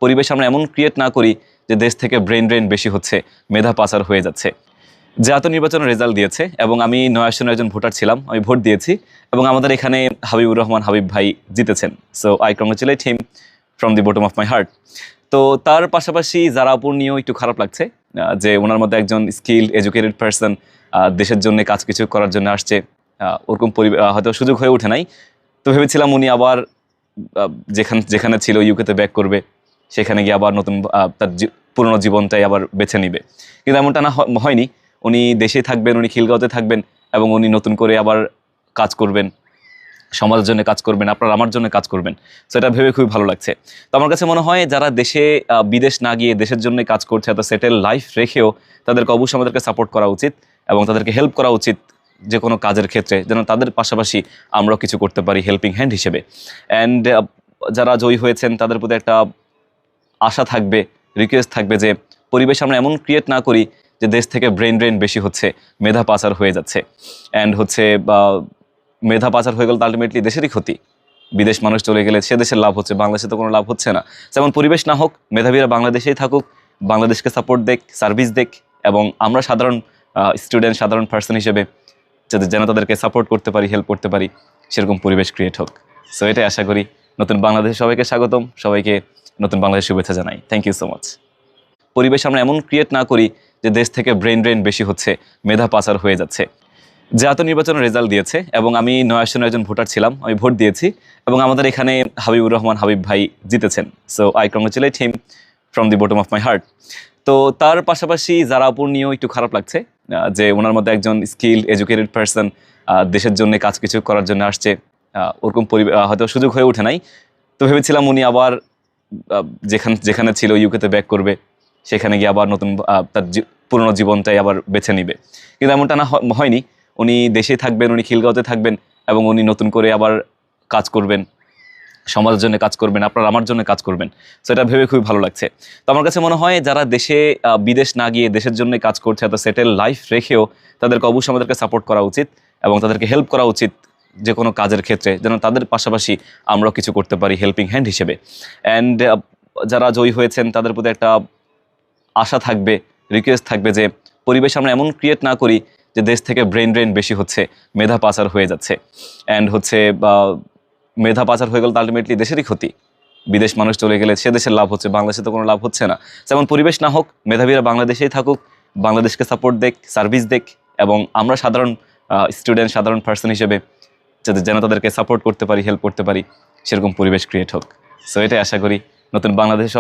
পরিবেশ আমরা এমন ক্রিয়েট না করি যে দেশ থেকে ব্রেন ড্রেন বেশি হচ্ছে, মেধা পাচার হয়ে যাচ্ছে। জাতীয় নির্বাচনের রেজাল্ট দিয়েছে এবং আমি নয় আসনের একজন ভোটার ছিলাম, আমি ভোট দিয়েছি এবং আমাদের এখানে হাবিবুর রহমান হাবিব ভাই জিতেছেন। So I congratulate him from the bottom of my heart. তো তার পাশাপাশি যারা আপুর নিয়েও একটু খারাপ লাগছে যে ওনার মধ্যে একজন স্কিল এডুকেটেড পার্সন দেশের জন্য কাজ কিছু করার জন্য আসছে, ওরকম হয়তো সুযোগ হয়ে ওঠে নাই। তো ভেবেছিলাম উনি আবার যেখানে ছিল ইউকেতে ব্যাক করবে, সেখানে গিয়ে আবার নতুন তার পুরনো জীবনটাই আবার বেছে নিবে, কিন্তু এমনটা না হয়নি। উনি দেশেই থাকবেন, উনি খিলগাঁওতে থাকবেন এবং উনি নতুন করে আবার কাজ করবেন, সমাজের জন্য কাজ করবেন, আপনার আমার জন্য কাজ করবেন। সো এটা ভেবে খুবই ভালো লাগছে। তো আমার কাছে মনে হয় যারা দেশে বিদেশ না গিয়ে দেশের জন্য কাজ করছে, এত সেটেল লাইফ রেখেও তাদেরকে অবশ্যই আমাদেরকে সাপোর্ট করা উচিত এবং তাদেরকে হেল্প করা উচিত যে কোনো কাজের ক্ষেত্রে, যেন তাদের পাশাপাশি আমরাও কিছু করতে পারি হেল্পিং হ্যান্ড হিসেবে। অ্যান্ড যারা জয়ী হয়েছেন তাদের প্রতি একটা আশা থাকবে, রিকোয়েস্ট থাকবে যে পরিবেশ আমরা এমন ক্রিয়েট না করি যে দেশ থেকে ব্রেন ড্রেন বেশি হচ্ছে, মেধা পাচার হয়ে যাচ্ছে। অ্যান্ড হচ্ছে মেধা পাচার হয়ে গেলে তো আলটিমেটলি দেশেরই ক্ষতি। বিদেশ মানুষ চলে গেলে সে দেশের লাভ হচ্ছে, বাংলাদেশে তো কোনো লাভ হচ্ছে না। যেমন পরিবেশ না হোক, মেধাবীরা বাংলাদেশেই থাকুক, বাংলাদেশকে সাপোর্ট দেখ, সার্ভিস দেখ, এবং আমরা সাধারণ স্টুডেন্ট, সাধারণ পার্সন হিসেবে যেন তাদেরকে সাপোর্ট করতে পারি, হেল্প করতে পারি, সেরকম পরিবেশ ক্রিয়েট হোক। সো এটাই আশা করি। নতুন বাংলাদেশে সবাইকে স্বাগতম, সবাইকে নতুন বাংলাদেশ শুভেচ্ছা জানাই। Thank you so much. পরিবেশ আমরা এমন ক্রিয়েট না করি যে দেশ থেকে ব্রেন ড্রেন বেশি হচ্ছে, মেধা পাচার হয়ে যাচ্ছে। জাতীয় নির্বাচনের রেজাল্ট দিয়েছে এবং আমি নয় আসনের একজন ভোটার ছিলাম, আমি ভোট দিয়েছি এবং আমাদের এখানে হাবিবুর রহমান হাবিব ভাই জিতেছেন। So I congratulate him from the bottom of my heart. তো তার পাশাপাশি যারা আপুর নিয়েও একটু খারাপ লাগছে যে ওনার মধ্যে একজন স্কিল এডুকেটেড পার্সন দেশের জন্য কাজ কিছু করার জন্য আসছে, ওরকম হয়তো সুযোগ হয়ে ওঠে নাই। তো ভেবেছিলাম উনি আবার যেখানে ছিল ইউকেতে ব্যাক করবে, সেখানে গিয়ে আবার নতুন তার পুরনো জীবনটাই আবার বেছে নিবে, কিন্তু এমনটা না হয়নি। উনি দেশেই থাকবেন, উনি খিলগাঁওতে থাকবেন এবং উনি নতুন করে আবার কাজ করবেন, সমাজের জন্য কাজ করবেন, আপনার আমার জন্য কাজ করবেন। সো এটা ভেবে খুবই ভালো লাগছে। তো আমার কাছে মনে হয় যারা দেশে বিদেশ না গিয়ে দেশের জন্য কাজ করছে, এত সেটেল লাইফ রেখেও তাদেরকে অবশ্যই আমাদেরকে সাপোর্ট করা উচিত এবং তাদেরকে হেল্প করা উচিত যে কোনো কাজের ক্ষেত্রে, যেন তাদের পাশাপাশি আমরাও কিছু করতে পারি হেল্পিং হ্যান্ড হিসেবে। অ্যান্ড যারা জয়ী হয়েছেন তাদের প্রতি একটা আশা থাকবে, রিকোয়েস্ট থাকবে যে পরিবেশ আমরা এমন ক্রিয়েট না করি যে দেশ থেকে ব্রেন ড্রেন বেশি হচ্ছে, মেধা পাচার হয়ে যাচ্ছে। অ্যান্ড হচ্ছে মেধা পাচার হয়ে গেলে তো আলটিমেটলি দেশেরই ক্ষতি। বিদেশ মানুষ চলে গেলে সে দেশের লাভ হচ্ছে, বাংলাদেশে তো কোনো লাভ হচ্ছে না। যেমন পরিবেশ না হোক, মেধাবীরা বাংলাদেশেই থাকুক, বাংলাদেশকে সাপোর্ট দেখ, সার্ভিস দেখ, এবং আমরা সাধারণ স্টুডেন্ট, সাধারণ পার্সন হিসেবে যেন তাদেরকে সাপোর্ট করতে পারি, হেল্প করতে পারি, সেরকম পরিবেশ ক্রিয়েট হোক। সো এটাই আশা করি। নতুন বাংলাদেশ